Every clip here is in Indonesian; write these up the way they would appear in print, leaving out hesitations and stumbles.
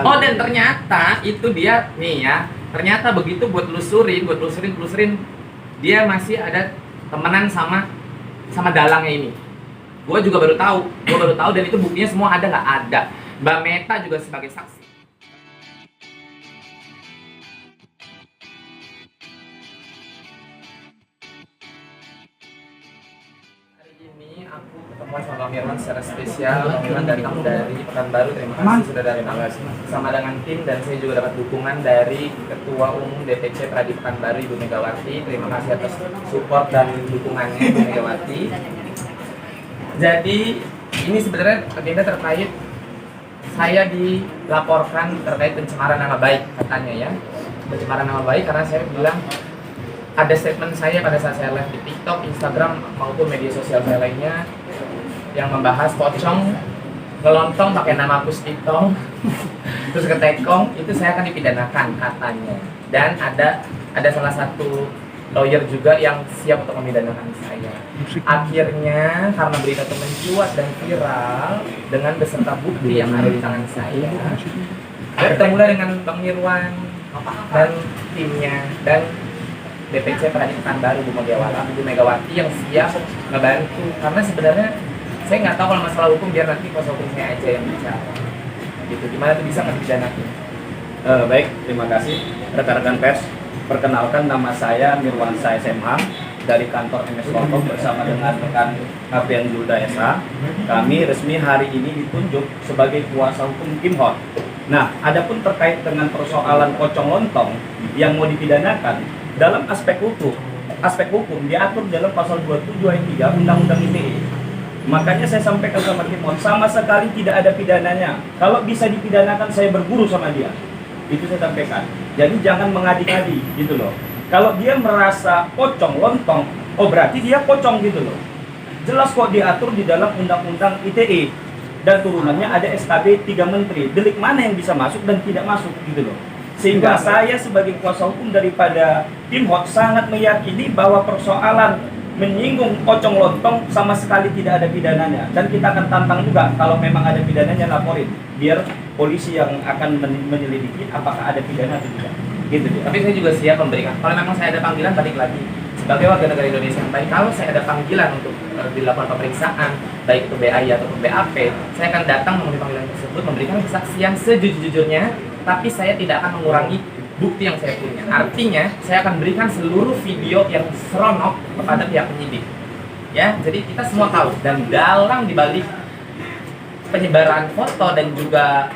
Oh, dan ternyata itu dia nih ya. Ternyata begitu buat telusurin, dia masih ada temenan sama dalangnya ini. Gue baru tahu dan itu buktinya semua ada nggak ada. Mbak Meta juga sebagai saksi. Hari ini aku ketemuan sama Bang Mirwan secara spesial. Bang Mirwan dari Pekanbaru, terima kasih sudah datang sama dengan tim, dan saya juga dapat dukungan dari Ketua Umum DPC Pradi Pekanbaru Ibu Megawati. Terima kasih atas support dan dukungannya Ibu Megawati. Jadi ini sebenarnya agenda terkait saya dilaporkan terkait pencemaran nama baik katanya ya. Pencemaran nama baik karena saya bilang ada statement saya pada saat saya live di TikTok, Instagram maupun media sosial saya lainnya yang membahas pocong ngelontong pakai nama Pustitong terus ketekong, itu saya akan dipidanakan katanya. Dan ada salah satu lawyer juga yang siap untuk memidanakan saya. Akhirnya karena berita itu mencuat dan viral dengan beserta bukti yang ada di tangan saya, bertemulah dengan Bang Mirwan dan timnya dan DPC Pradi Pekanbaru Ibu Megawati yang siap ngebantu. Karena sebenarnya saya nggak tahu kalau masalah hukum, biar nanti kuasa hukum saya aja yang bicara. Gitu, gimana tuh bisa nggak dipidanakan? Baik, terima kasih rekan-rekan pers. Perkenalkan, nama saya Mirwansa SMH dari kantor MS Lontong bersama dengan rekan Aprian Julda SH. Kami resmi hari ini ditunjuk sebagai kuasa hukum Kim Hot. Nah, adapun terkait dengan persoalan pocong lontong yang mau dipidanakan, dalam aspek hukum diatur dalam pasal 27 ayat 3 Undang-Undang ITE. Makanya saya sampaikan sama Kim Hot, sama sekali tidak ada pidananya. Kalau bisa dipidanakan, saya berguru sama dia. Itu saya sampaikan. Jadi jangan mengadi-adi gitu loh. Kalau dia merasa pocong lontong, oh berarti dia pocong gitu loh. Jelas kok diatur di dalam Undang-Undang ITE dan turunannya ada SKB 3 Menteri. Delik mana yang bisa masuk dan tidak masuk gitu loh. Sehingga saya sebagai kuasa hukum daripada Kim Hot sangat meyakini bahwa persoalan menyinggung pocong lontong sama sekali tidak ada pidananya. Dan kita akan tantang juga, kalau memang ada pidananya laporin, biar polisi yang akan menyelidiki apakah ada pidana atau tidak. Gitu dia. Tapi saya juga siap memberikan, kalau memang saya ada panggilan, balik lagi sebagai warga negara Indonesia yang baik, kalau saya ada panggilan untuk dilakukan pemeriksaan, baik itu BAI ataupun BAP, saya akan datang memenuhi panggilan tersebut, memberikan kesaksian sejujur-jujurnya, tapi saya tidak akan mengurangi bukti yang saya punya. Artinya, saya akan berikan seluruh video yang seronok kepada pihak penyidik. Ya, jadi kita semua tahu, dan dalang dibalik penyebaran foto dan juga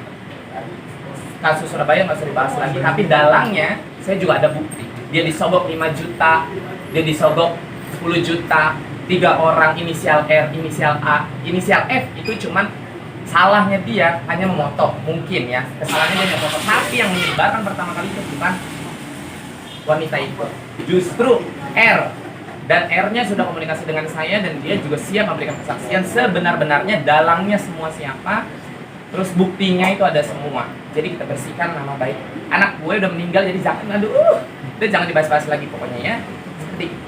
kasus Surabaya nggak usah dibahas lagi, tapi dalangnya saya juga ada bukti. Dia disogok 5 juta, dia disogok 10 juta, 3 orang, inisial R, inisial A, inisial F itu cuman salahnya dia hanya memoto, mungkin ya kesalahannya dia memoto, tapi yang menyebarkan pertama kali itu bukan wanita itu, justru R. Dan R-nya sudah komunikasi dengan saya dan dia juga siap memberikan kesaksian sebenar-benarnya dalangnya semua siapa. Terus buktinya itu ada semua. Jadi kita bersihkan nama baik. Anak gue udah meninggal, jadi jangan jangan dibahas-bahas lagi pokoknya ya. Seperti itu.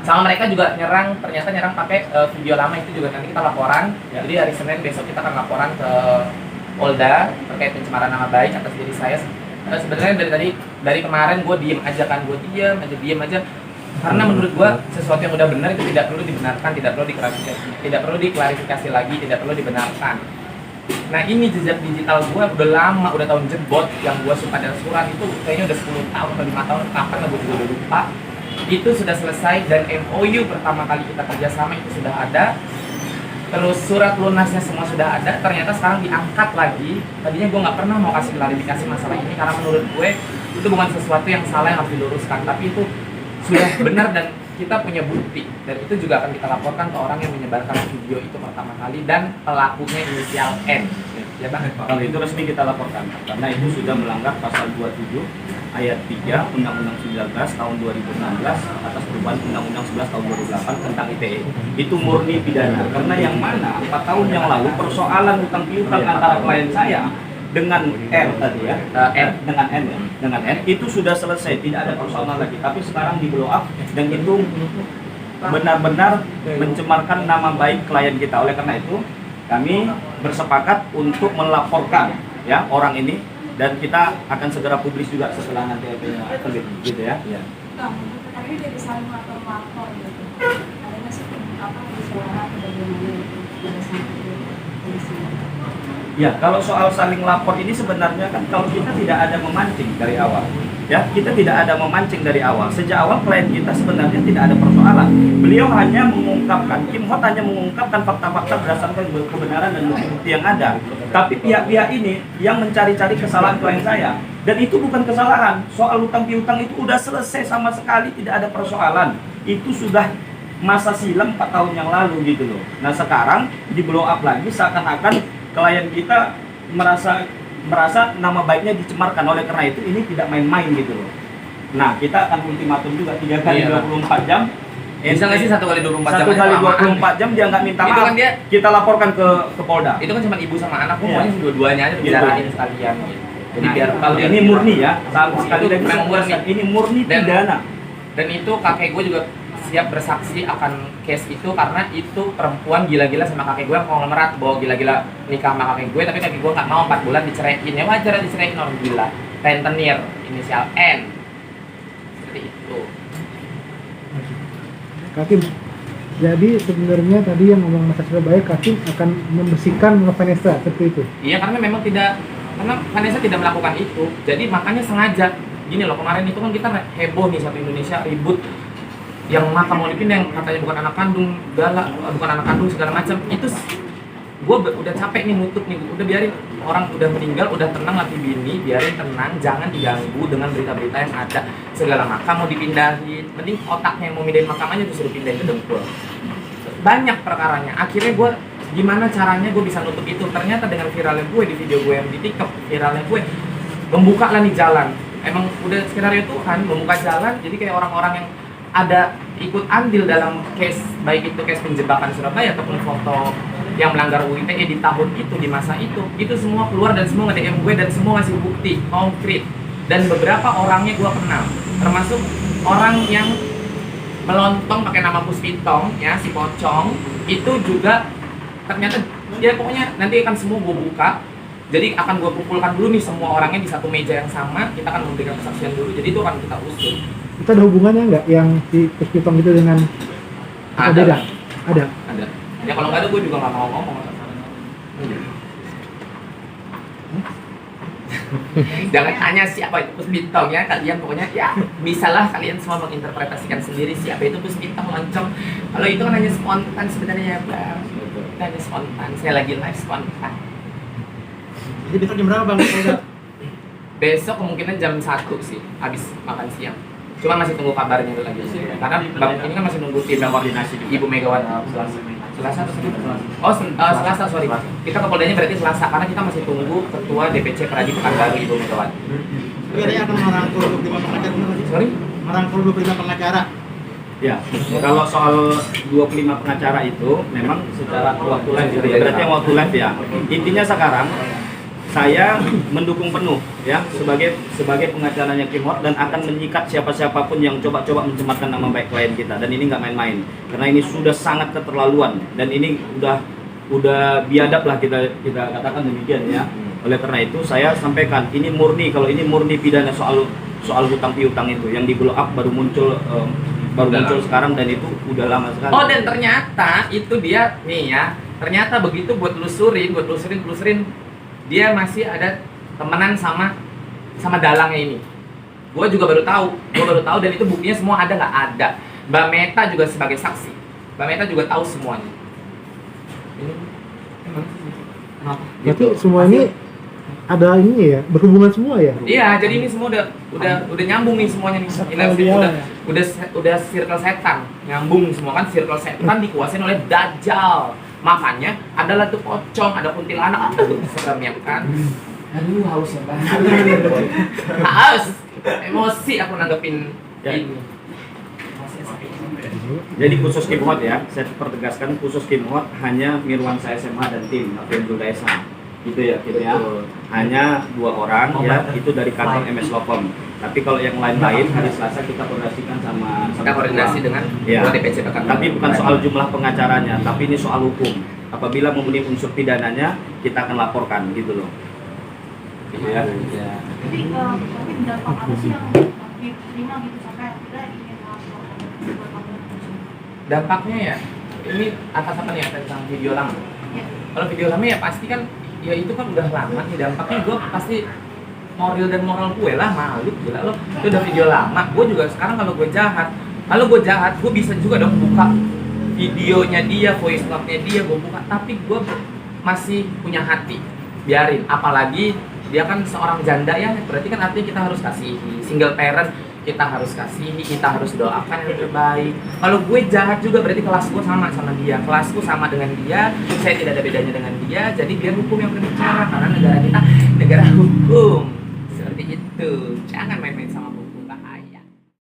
Sama mereka juga ternyata nyerang pakai video lama, itu juga nanti kita laporan. Ya. Jadi hari Senin besok kita akan laporan ke Polda terkait pencemaran nama baik atas diri saya. Sebenarnya dari kemarin gue diem aja kan, diem aja. Karena menurut gue sesuatu yang udah benar itu tidak perlu dibenarkan, tidak perlu diklarifikasi lagi, tidak perlu dibenarkan. Nah ini jejak digital gue udah lama, udah tahun jebot. Yang gue suka dari surat itu kayaknya udah 10 tahun atau 5 tahun, kapan gue juga udah lupa. Itu sudah selesai dan MOU pertama kali kita kerjasama itu sudah ada. Terus surat lunasnya semua sudah ada. Ternyata sekarang diangkat lagi. Tadinya gue nggak pernah mau kasih klarifikasi masalah ini karena menurut gue itu bukan sesuatu yang salah yang harus diluruskan, tapi itu sudah benar dan kita punya bukti. Dan itu juga akan kita laporkan ke orang yang menyebarkan video itu pertama kali dan pelakunya inisial N. Ya Bang? Kalau itu resmi kita laporkan karena itu sudah melanggar pasal 27 ayat 3 Undang-Undang 19 tahun 2016 atas perubahan Undang-Undang 11 tahun 2008 tentang ITE. Itu murni pidana karena yang mana 4 tahun yang lalu persoalan hutang piutang antara klien saya dengan R tadi ya, dengan N itu sudah selesai, tidak ada persoalan lagi. Tapi sekarang di blow up dan itu benar-benar mencemarkan nama baik klien kita. Oleh karena itu kami bersepakat untuk melaporkan ya orang ini, dan kita akan segera publis juga setelah nanti EP-nya terbit, gitu ya. Iya. Kang, karena ini dari saling lapor gitu. Ada nggak sih apa suara atau bagaimana pada saat polisi? Ya, kalau soal saling lapor ini sebenarnya kan kalau kita tidak ada memancing dari awal, ya kita tidak ada memancing dari awal. Sejak awal klien kita sebenarnya tidak ada persoalan. Beliau hanya mengungkapkan, Kim Hot hanya mengungkapkan fakta-fakta berdasarkan kebenaran dan bukti yang ada. Tapi pihak-pihak ini yang mencari-cari kesalahan klien saya, dan itu bukan kesalahan. Soal hutang piutang itu udah selesai sama sekali, tidak ada persoalan. Itu sudah masa silam 4 tahun yang lalu gitu loh. Nah sekarang di blow up lagi seakan-akan klien kita merasa nama baiknya dicemarkan. Oleh karena itu ini tidak main-main gitu loh. Nah kita akan ultimatum juga 3 kali 24 jam. Bisa nggak sih 1 kali 24 jam? 1 kali 24 jam dia nggak minta itu maaf, kan dia, kita laporkan ke Polda. itu kan cuma ibu sama anak, Iya. pokoknya dua-duanya aja Gitu. bicarain sekalian gitu. Jadi Nah, biar kalau ini murni ya, sekali lagi memang murni. ini murni Dan- pidana. Dan itu kakek gue juga siap bersaksi akan case itu, karena itu perempuan gila-gila sama kakek gue yang konglomerat, bawa gila-gila nikah sama kakek gue, tapi kakek gue nggak mau 4 bulan diceraiin. Ya wajar diceraiin, orang gila. Rentenir, inisial N. Seperti itu. Kakim, jadi sebenarnya tadi yang ngomong Mas Surabaya, Kakim akan membersihkan Vanessa seperti itu. Iya, karena memang karena Vanessa tidak melakukan itu. Jadi makanya sengaja gini loh, kemarin itu kan kita heboh nih satu Indonesia ribut yang makam mau dipindah, yang katanya bukan anak kandung, bukan anak kandung segala macam. Itu gue udah capek nih nutup nih, udah biarin orang udah meninggal, udah tenang lagi bini, biarin tenang, jangan diganggu dengan berita-berita yang ada. Segala makam mau dipindahin, mending otaknya yang mau pindahin makam aja disuruh pindahin ke dengkul. Banyak perkaranya. Akhirnya gue gimana caranya gue bisa nutup itu? Ternyata dengan viralnya gue di video gue yang di TikTok, viralnya gue membuka lah nih jalan. Emang udah skenario Tuhan membuka jalan, jadi kayak orang-orang yang ada ikut andil dalam case, baik itu case penjebakan Surabaya ataupun foto yang melanggar UU ITE di tahun itu, di masa itu semua keluar dan semua nge-DM gue dan semua ngasih bukti konkret. Dan beberapa orangnya gue kenal, termasuk orang yang melontong pakai nama Puspitong ya, si Pocong itu juga ternyata dia pokoknya nanti akan semua gue buka. Jadi akan gue kumpulkan dulu nih semua orangnya di satu meja yang sama, kita akan memberikan kesaksian dulu. Jadi itu akan kita usut. Itu ada hubungannya nggak yang si Puspitong itu dengan Ada. beda? Ada. Ada. Ya kalau nggak ada gue juga nggak mau ngomong. Jangan tanya siapa itu Puspitong ya, kalian pokoknya ya bisalah kalian semua menginterpretasikan sendiri siapa itu Puspitong loncong. Kalau itu kan hanya spontan sebenarnya ya Bang. Itu hanya spontan. Saya lagi live spontan. Jadi besok jam berapa Bang? Besok kemungkinan jam 1 sih, habis makan siang. Cuma masih tunggu kabarnya itu lagi. Karena Bang ini kan masih nunggu tim koordinasi Ibu Megawati. Selasa atau Senin? Oh, Selasa, sorry. Kita ke Poldanya berarti Selasa, karena kita masih tunggu Ketua DPC Pradi Pekanbaru Ibu Megawati. Tapi ada yang akan merangkul 25 pengacara benar sih? Sorry? Merangkul 25 pengacara. Ya, kalau soal 25 pengacara itu memang secara waktu live gitu ya. Berarti yang waktu live ya. Intinya sekarang saya mendukung penuh ya sebagai pengacaranya Kim Hot dan akan menyikat siapa-siapapun yang coba-coba mencemarkan nama baik klien kita, dan ini nggak main-main karena ini sudah sangat keterlaluan dan ini udah biadab lah kita katakan demikian ya. Oleh karena itu saya sampaikan ini murni, kalau ini murni pidana soal hutang piutang itu yang di blow up baru muncul sekarang, dan itu udah lama sekali. Oh, dan ternyata itu dia nih ya. Ternyata begitu buat telusurin dia masih ada temenan sama dalangnya ini. Gue juga baru tahu dan itu buktinya semua ada nggak ada. Mbak Meta juga sebagai saksi. Mbak Meta juga tahu semuanya. Ini kenapa? Berarti semua ini ada ini ya, berhubungan semua ya? Iya, jadi ini semua udah nyambung nih semuanya nih. Ini udah circle setan, nyambung semua kan, circle setan dikuasain oleh Dajjal. Makanya adalah tuh pocong, ada kuntilanak, serem ya kan? Aduh, haus ya Bang. Haus, emosi aku nanggepin ini. Jadi khusus Kim Hot ya, saya pertegaskan khusus Kim Hot hanya Mirwansyah SMA dan tim Aprian Julda SA. Gitu ya, Kim ya. Hanya 2 orang ya, itu dari kantor MS Lopom. Tapi kalau yang lain-lain hari Selasa kita koordinasikan sama Kita koordinasi dengan ya. DPC Pekanbaru. Tapi bukan soal jumlah pengacaranya, tapi ini soal hukum. Apabila memenuhi unsur pidananya, kita akan laporkan gitu loh. Gitu ya. Jadi mungkin dampak apa sih yang diterima gitu sampai akhirnya ingin melaporkan buat laporan polisi? Dampaknya ya, ini atas apa nih, atas tentang video lama. Ya. Kalau video lama ya pasti kan, ya itu kan udah lama nih, dampaknya gue pasti moral dan moral gue lah, malu gila lo, itu udah video lama. Gue juga sekarang kalau gue jahat, gue bisa juga dong buka videonya dia, voice note-nya dia, gue buka, tapi gue masih punya hati, biarin. Apalagi dia kan seorang janda ya, berarti kan artinya kita harus kasihi. Single parent, kita harus kasihi, kita harus doakan yang terbaik. Kalau gue jahat juga berarti kelas gue sama dia, kelasku sama dengan dia, saya tidak ada bedanya dengan dia, jadi biar hukum yang berbicara, karena negara kita negara hukum. Seperti itu, jangan main-main sama